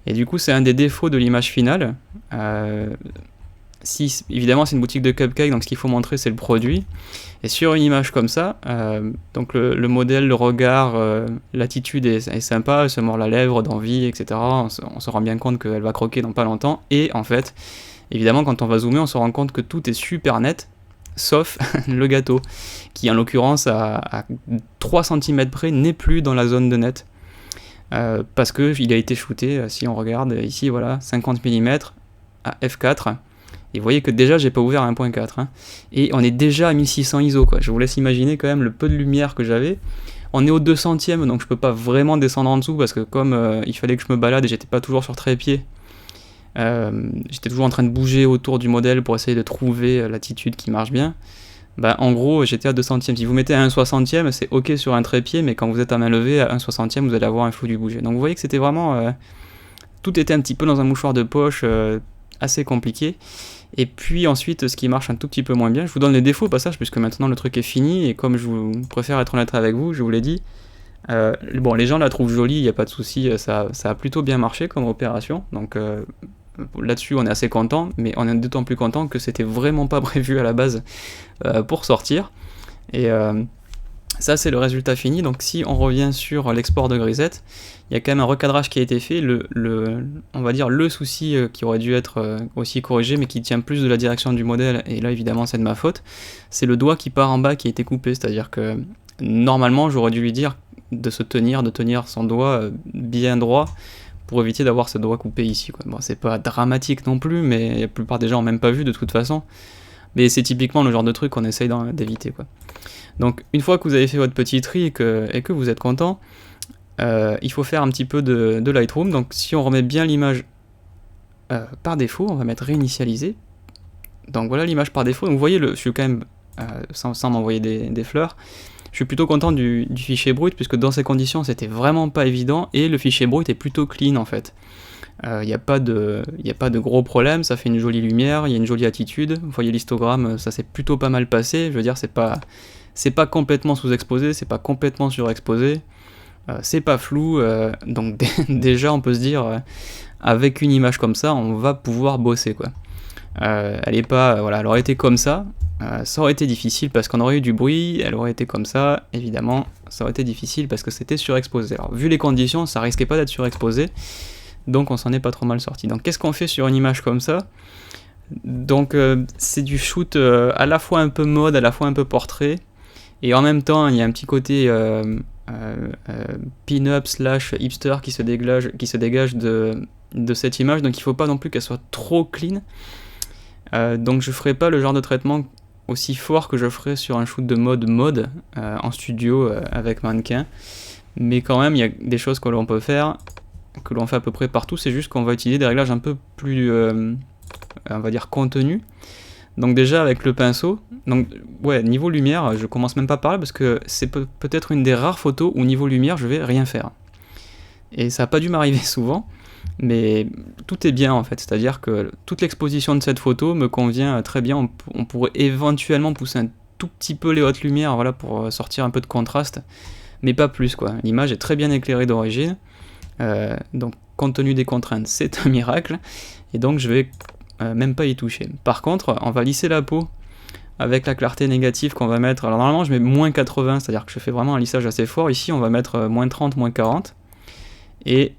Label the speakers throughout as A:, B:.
A: Et du coup, c'est un des défauts de l'image finale. Si, évidemment, c'est une boutique de cupcakes, donc ce qu'il faut montrer, c'est le produit. Et sur une image comme ça, donc le modèle, le regard, l'attitude est sympa, elle se mord la lèvre d'envie, etc. On se rend bien compte qu'elle va croquer dans pas longtemps. Et en fait, évidemment, quand on va zoomer, on se rend compte que tout est super net, sauf le gâteau, qui en l'occurrence, à 3 cm près, n'est plus dans la zone de net. Parce qu'il a été shooté, si on regarde ici, voilà, 50 mm à f4. Et vous voyez que déjà j'ai pas ouvert à 1.4 hein. Et on est déjà à 1600 ISO quoi. Je vous laisse imaginer quand même le peu de lumière que j'avais. On est au 200e donc je peux pas vraiment descendre en dessous parce que comme il fallait que je me balade et j'étais pas toujours sur trépied, j'étais toujours en train de bouger autour du modèle pour essayer de trouver l'attitude qui marche bien. Bah, en gros j'étais à 200e. Si vous mettez à 1/60e c'est ok sur un trépied, mais quand vous êtes à main levée à 1/60e vous allez avoir un flou du bouger. Donc vous voyez que c'était vraiment tout était un petit peu dans un mouchoir de poche, assez compliqué. Et puis ensuite, ce qui marche un tout petit peu moins bien, je vous donne les défauts au passage, puisque maintenant le truc est fini, et comme je préfère être honnête avec vous, je vous l'ai dit, bon, les gens la trouvent jolie, il n'y a pas de souci, ça a plutôt bien marché comme opération, donc là-dessus on est assez content, mais on est d'autant plus content que c'était vraiment pas prévu à la base pour sortir, et ça c'est le résultat fini. Donc si on revient sur l'export de grisette, il y a quand même un recadrage qui a été fait, on va dire le souci qui aurait dû être aussi corrigé, mais qui tient plus de la direction du modèle, et là évidemment c'est de ma faute, c'est le doigt qui part en bas qui a été coupé, c'est-à-dire que normalement j'aurais dû lui dire de tenir son doigt bien droit, pour éviter d'avoir ce doigt coupé ici, quoi. Bon, c'est pas dramatique non plus, mais la plupart des gens n'ont même pas vu de toute façon, mais c'est typiquement le genre de truc qu'on essaye d'éviter, quoi. Donc une fois que vous avez fait votre petit tri et que vous êtes content, il faut faire un petit peu de Lightroom. Donc si on remet bien l'image par défaut, on va mettre réinitialiser. Donc voilà l'image par défaut. Donc vous voyez, je suis quand même, sans m'envoyer des fleurs, je suis plutôt content du fichier brut, puisque dans ces conditions c'était vraiment pas évident, et le fichier brut est plutôt clean en fait. Il n'y a pas de gros problème, ça fait une jolie lumière, il y a une jolie attitude. Vous voyez l'histogramme, ça s'est plutôt pas mal passé, je veux dire c'est pas complètement sous-exposé, c'est pas complètement surexposé, c'est pas flou, donc déjà on peut se dire, avec une image comme ça, on va pouvoir bosser, quoi. Elle est pas, voilà, elle aurait été comme ça aurait été difficile parce qu'on aurait eu du bruit, elle aurait été comme ça, évidemment, ça aurait été difficile parce que c'était surexposé. Alors vu les conditions, ça risquait pas d'être surexposé, donc on s'en est pas trop mal sorti. Donc qu'est-ce qu'on fait sur une image comme ça ? Donc c'est du shoot à la fois un peu mode, à la fois un peu portrait, et en même temps il y a un petit côté pin-up / hipster qui se dégage de cette image, donc il faut pas non plus qu'elle soit trop clean. Donc je ferai pas le genre de traitement aussi fort que je ferais sur un shoot de mode en studio avec mannequin, mais quand même il y a des choses que l'on peut faire, que l'on fait à peu près partout, c'est juste qu'on va utiliser des réglages un peu plus on va dire contenus. Donc déjà avec le pinceau, donc ouais, niveau lumière, je commence même pas par là parce que c'est peut-être une des rares photos où niveau lumière je vais rien faire. Et ça a pas dû m'arriver souvent, mais tout est bien en fait, c'est-à-dire que toute l'exposition de cette photo me convient très bien. On pourrait éventuellement pousser un tout petit peu les hautes lumières, voilà, pour sortir un peu de contraste, mais pas plus, quoi. L'image est très bien éclairée d'origine, donc compte tenu des contraintes, c'est un miracle, et donc je vais même pas y toucher. Par contre, on va lisser la peau avec la clarté négative qu'on va mettre. Alors normalement je mets moins 80, c'est-à-dire que je fais vraiment un lissage assez fort. Ici on va mettre moins 30, moins 40, et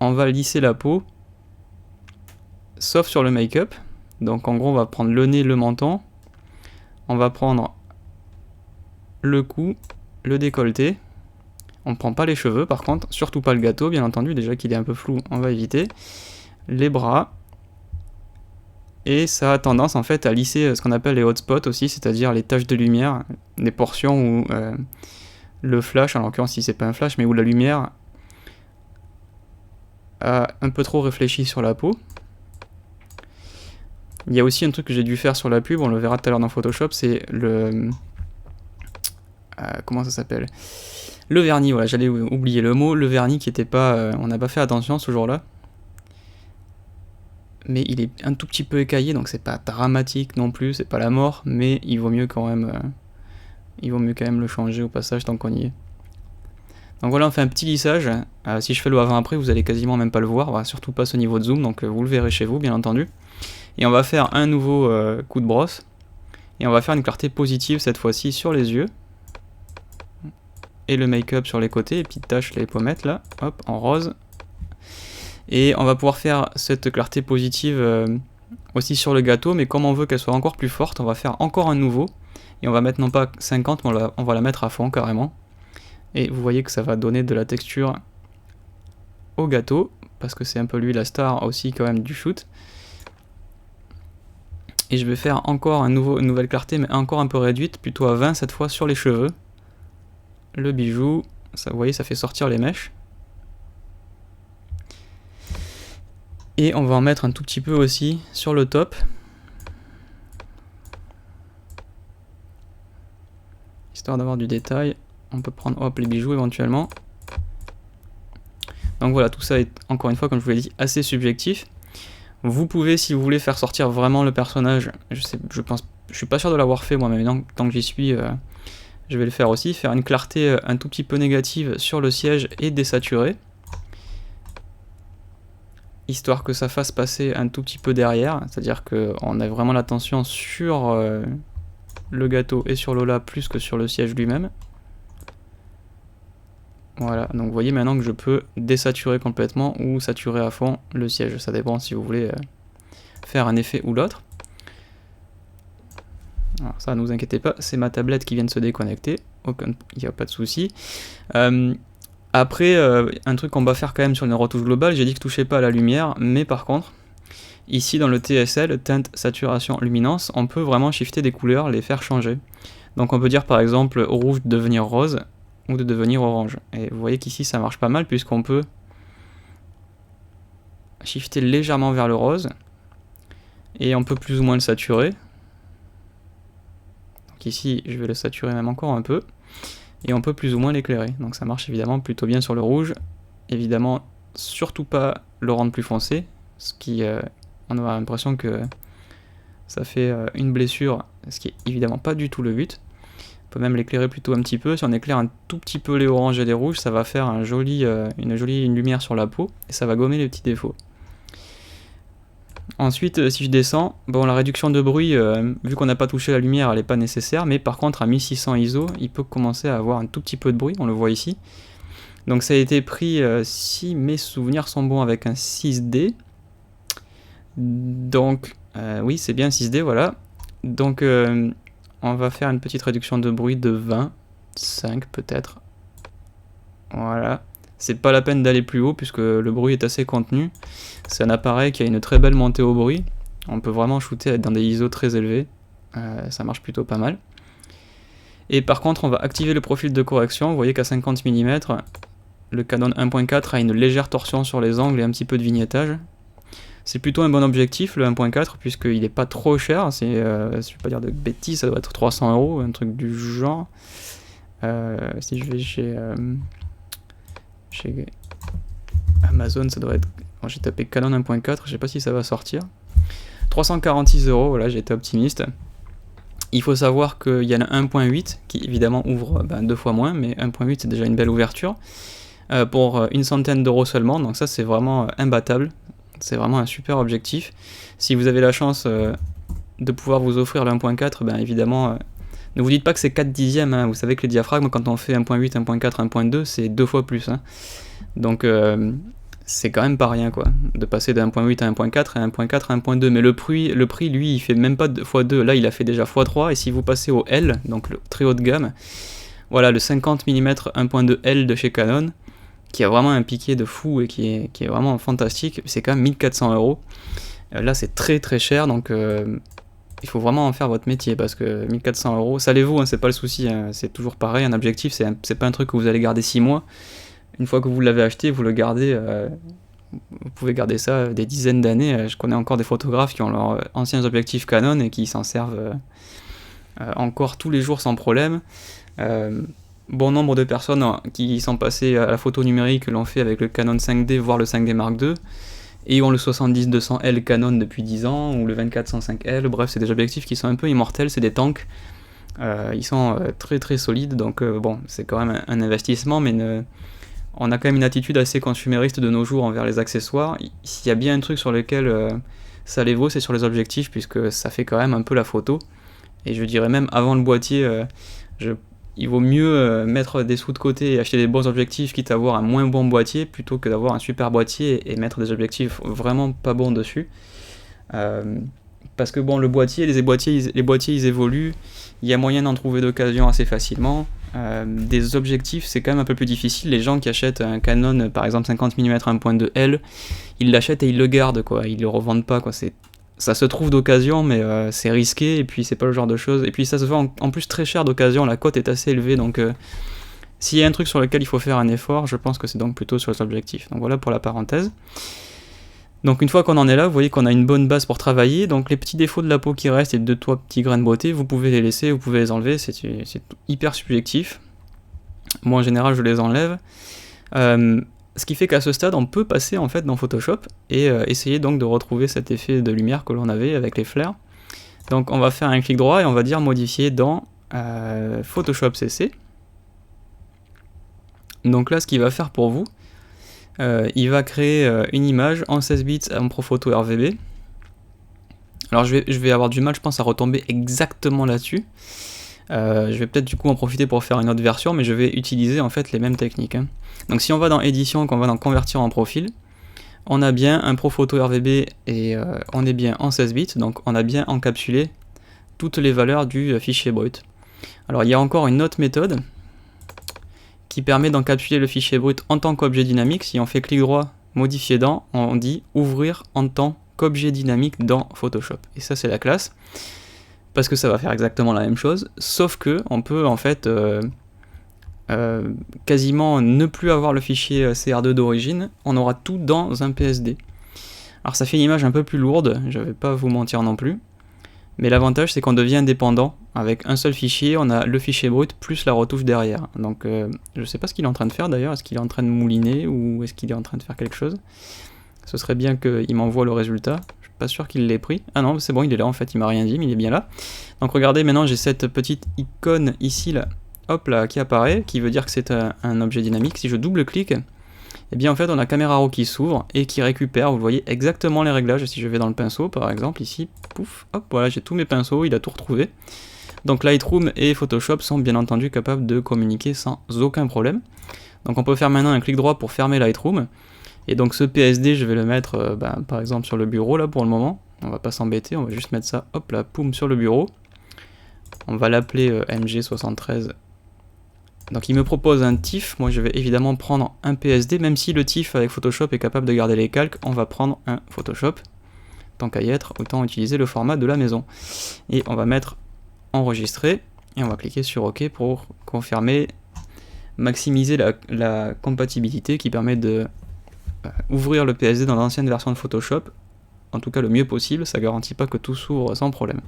A: on va lisser la peau, sauf sur le make-up. Donc en gros on va prendre le nez, le menton, on va prendre le cou, le décolleté, on ne prend pas les cheveux par contre, surtout pas le gâteau bien entendu, déjà qu'il est un peu flou, on va éviter, les bras, et ça a tendance en fait à lisser ce qu'on appelle les hotspots aussi, c'est-à-dire les taches de lumière, des portions où le flash, en l'occurrence si c'est pas un flash, mais où la lumière a un peu trop réfléchi sur la peau. Il y a aussi un truc que j'ai dû faire sur la pub, on le verra tout à l'heure dans Photoshop, c'est le... comment ça s'appelle ? Le vernis, voilà, j'allais oublier le mot, le vernis qui était pas... on n'a pas fait attention ce jour-là. Mais il est un tout petit peu écaillé, donc c'est pas dramatique non plus, c'est pas la mort, mais il vaut mieux quand même le changer au passage tant qu'on y est. Donc voilà, on fait un petit lissage. Si je fais le avant-après, vous allez quasiment même pas le voir, voilà, surtout pas ce niveau de zoom, donc vous le verrez chez vous, bien entendu. Et on va faire un nouveau coup de brosse, et on va faire une clarté positive cette fois-ci sur les yeux, et le make-up sur les côtés, et petites taches les pommettes là, hop, en rose. Et on va pouvoir faire cette clarté positive aussi sur le gâteau, mais comme on veut qu'elle soit encore plus forte, on va faire encore un nouveau, et on va mettre non pas 50, mais on va la mettre à fond carrément. Et vous voyez que ça va donner de la texture au gâteau, parce que c'est un peu lui la star aussi quand même du shoot. Et je vais faire encore une nouvelle clarté, mais encore un peu réduite, plutôt à 20 cette fois sur les cheveux. Le bijou, ça, vous voyez, ça fait sortir les mèches. Et on va en mettre un tout petit peu aussi sur le top. Histoire d'avoir du détail. On peut prendre hop, les bijoux éventuellement. Donc voilà, tout ça est encore une fois, comme je vous l'ai dit, assez subjectif. Vous pouvez, si vous voulez, faire sortir vraiment le personnage. Je suis pas sûr de l'avoir fait moi, mais tant que j'y suis, je vais le faire aussi. Faire une clarté un tout petit peu négative sur le siège et désaturer, histoire que ça fasse passer un tout petit peu derrière. C'est-à-dire qu'on a vraiment l'attention sur le gâteau et sur Lola plus que sur le siège lui-même. Voilà, donc vous voyez maintenant que je peux désaturer complètement ou saturer à fond le siège. Ça dépend si vous voulez faire un effet ou l'autre. Alors ça, ne vous inquiétez pas, c'est ma tablette qui vient de se déconnecter. Il n'y a pas de souci. Après, un truc qu'on va faire quand même sur une retouche globale, j'ai dit que touchez pas à la lumière, mais par contre, ici dans le TSL, teinte, saturation, luminance, on peut vraiment shifter des couleurs, les faire changer. Donc on peut dire par exemple rouge de devenir rose, ou de devenir orange. Et vous voyez qu'ici ça marche pas mal puisqu'on peut shifter légèrement vers le rose et on peut plus ou moins le saturer. Donc ici je vais le saturer même encore un peu et on peut plus ou moins l'éclairer. Donc ça marche évidemment plutôt bien sur le rouge. Évidemment surtout pas le rendre plus foncé, ce qui on aura l'impression que ça fait une blessure, ce qui est évidemment pas du tout le but. On peut même l'éclairer plutôt un petit peu. Si on éclaire un tout petit peu les oranges et les rouges, ça va faire une jolie lumière sur la peau et ça va gommer les petits défauts. Ensuite, si je descends, bon, la réduction de bruit, vu qu'on n'a pas touché la lumière, elle n'est pas nécessaire, mais par contre à 1600 ISO, il peut commencer à avoir un tout petit peu de bruit, on le voit ici. Donc ça a été pris, si mes souvenirs sont bons, avec un 6D. Donc, oui, c'est bien 6D, voilà. Donc, on va faire une petite réduction de bruit de 25 peut-être. Voilà. C'est pas la peine d'aller plus haut puisque le bruit est assez contenu. C'est un appareil qui a une très belle montée au bruit. On peut vraiment shooter dans des ISO très élevés. Ça marche plutôt pas mal. Et par contre, on va activer le profil de correction. Vous voyez qu'à 50 mm, le Canon 1.4 a une légère torsion sur les angles et un petit peu de vignettage. C'est plutôt un bon objectif, le 1.4, puisqu'il n'est pas trop cher. Si je ne vais pas dire de bêtises, ça doit être 300 €, un truc du genre. Si je vais chez Amazon, ça doit être... Bon, j'ai tapé Canon 1.4, je sais pas si ça va sortir. 346 €, voilà, j'ai été optimiste. Il faut savoir qu'il y a le 1.8 qui évidemment ouvre 2 fois moins, mais 1.8 c'est déjà une belle ouverture. Pour une centaine d'euros seulement, donc ça c'est vraiment imbattable. C'est vraiment un super objectif. Si vous avez la chance de pouvoir vous offrir le 1.4, ben évidemment, ne vous dites pas que c'est 4 dixièmes, hein. Vous savez que les diaphragmes, quand on fait 1.8, 1.4, 1.2, c'est 2 fois plus. Hein. Donc c'est quand même pas rien, quoi, de passer de 1.8 à 1.4 et 1.4 à 1.2. Mais le prix, lui, il fait même pas x2. Là, il a fait déjà x3. Et si vous passez au L, donc le très haut de gamme, voilà, le 50 mm 1.2 L de chez Canon, qui a vraiment un piqué de fou et qui est vraiment fantastique, c'est quand même 1400 €. Là c'est très très cher, donc il faut vraiment en faire votre métier, parce que 1400 €, ça l'est vous, hein, c'est pas le souci, hein, c'est toujours pareil, un objectif c'est pas un truc que vous allez garder 6 mois, une fois que vous l'avez acheté, vous le gardez, vous pouvez garder ça des dizaines d'années. Je connais encore des photographes qui ont leurs anciens objectifs Canon et qui s'en servent encore tous les jours sans problème. Bon nombre de personnes qui sont passées à la photo numérique l'ont fait avec le Canon 5D, voire le 5D Mark II, et ont le 70-200L Canon depuis 10 ans, ou le 24-105L, bref, c'est des objectifs qui sont un peu immortels, c'est des tanks. Ils sont très très solides, donc bon, c'est quand même un investissement, mais on a quand même une attitude assez consumériste de nos jours envers les accessoires. S'il y a bien un truc sur lequel ça les vaut, c'est sur les objectifs, puisque ça fait quand même un peu la photo. Et je dirais même avant le boîtier, il vaut mieux mettre des sous de côté et acheter des bons objectifs, quitte à avoir un moins bon boîtier, plutôt que d'avoir un super boîtier et mettre des objectifs vraiment pas bons dessus. Parce que bon, les boîtiers ils évoluent, il y a moyen d'en trouver d'occasion assez facilement. Des objectifs, c'est quand même un peu plus difficile. Les gens qui achètent un Canon, par exemple 50 mm 1.2 L, ils l'achètent et ils le gardent, quoi. Ils le revendent pas, quoi. Ça se trouve d'occasion, mais c'est risqué, et puis c'est pas le genre de choses. Et puis ça se vend en plus très cher d'occasion, la cote est assez élevée, donc s'il y a un truc sur lequel il faut faire un effort, je pense que c'est donc plutôt sur les objectifs. Donc voilà pour la parenthèse. Donc une fois qu'on en est là, vous voyez qu'on a une bonne base pour travailler, donc les petits défauts de la peau qui restent et de 2-3 petits grains de beauté, vous pouvez les laisser, vous pouvez les enlever, c'est hyper subjectif. Moi en général je les enlève. Ce qui fait qu'à ce stade on peut passer en fait dans Photoshop et essayer donc de retrouver cet effet de lumière que l'on avait avec les flares. Donc on va faire un clic droit et on va dire modifier dans Photoshop CC. Donc là ce qu'il va faire pour vous, il va créer une image en 16 bits en ProPhoto RVB. Alors je vais avoir du mal, je pense, à retomber exactement là-dessus. Je vais peut-être du coup en profiter pour faire une autre version, mais je vais utiliser en fait les mêmes techniques. Donc si on va dans édition, qu'on va dans convertir en profil, on a bien un ProPhoto RVB et on est bien en 16 bits, donc on a bien encapsulé toutes les valeurs du fichier brut. Alors il y a encore une autre méthode qui permet d'encapsuler le fichier brut en tant qu'objet dynamique. Si on fait clic droit, modifier dans, on dit ouvrir en tant qu'objet dynamique dans Photoshop. Et ça c'est la classe, parce que ça va faire exactement la même chose, sauf que on peut en fait quasiment ne plus avoir le fichier CR2 d'origine, on aura tout dans un PSD. Alors ça fait une image un peu plus lourde, je vais pas vous mentir non plus, mais l'avantage c'est qu'on devient indépendant. Avec un seul fichier, on a le fichier brut plus la retouche derrière. Donc je sais pas ce qu'il est en train de faire d'ailleurs, est-ce qu'il est en train de mouliner ou est-ce qu'il est en train de faire quelque chose. Ce serait bien qu'il m'envoie le résultat, je suis pas sûr qu'il l'ait pris. Ah non, c'est bon, il est là en fait, il m'a rien dit, mais il est bien là. Donc regardez, maintenant j'ai cette petite icône ici, là, hop là, qui apparaît, qui veut dire que c'est un objet dynamique. Si je double-clique, et bien en fait on a Camera Raw qui s'ouvre et qui récupère, vous voyez exactement les réglages. Si je vais dans le pinceau par exemple, ici, pouf, hop, voilà, j'ai tous mes pinceaux, il a tout retrouvé. Donc Lightroom et Photoshop sont bien entendu capables de communiquer sans aucun problème. Donc on peut faire maintenant un clic droit pour fermer Lightroom. Et donc ce PSD, je vais le mettre par exemple sur le bureau là pour le moment. On va pas s'embêter, on va juste mettre ça, hop là, poum, sur le bureau. On va l'appeler MG73. Donc il me propose un TIFF, moi je vais évidemment prendre un PSD, même si le TIFF avec Photoshop est capable de garder les calques, on va prendre un Photoshop. Tant qu'à y être, autant utiliser le format de la maison. Et on va mettre enregistrer, et on va cliquer sur OK pour confirmer, maximiser la compatibilité qui permet de ouvrir le PSD dans l'ancienne version de Photoshop, en tout cas le mieux possible, ça garantit pas que tout s'ouvre sans problème.